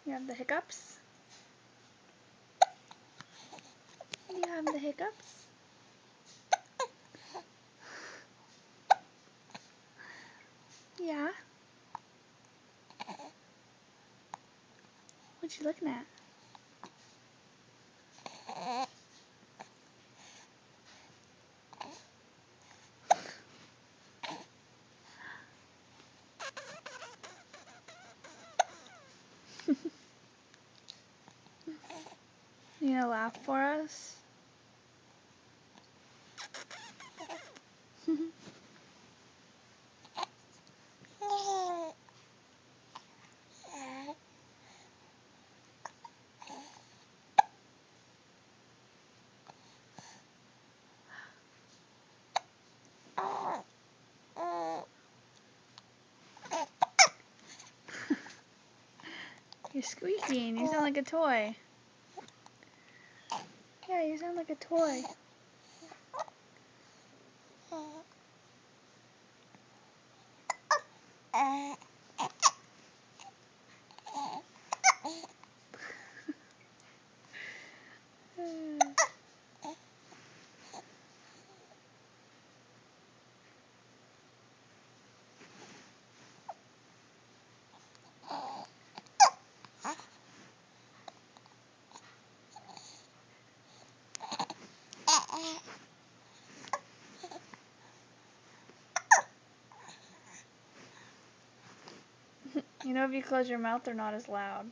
You have the hiccups? You have the hiccups? Yeah? What you looking at? You gonna laugh for us? You're squeaking. You sound like a toy. Yeah, you sound like a toy. You know, if you close your mouth, they're not as loud.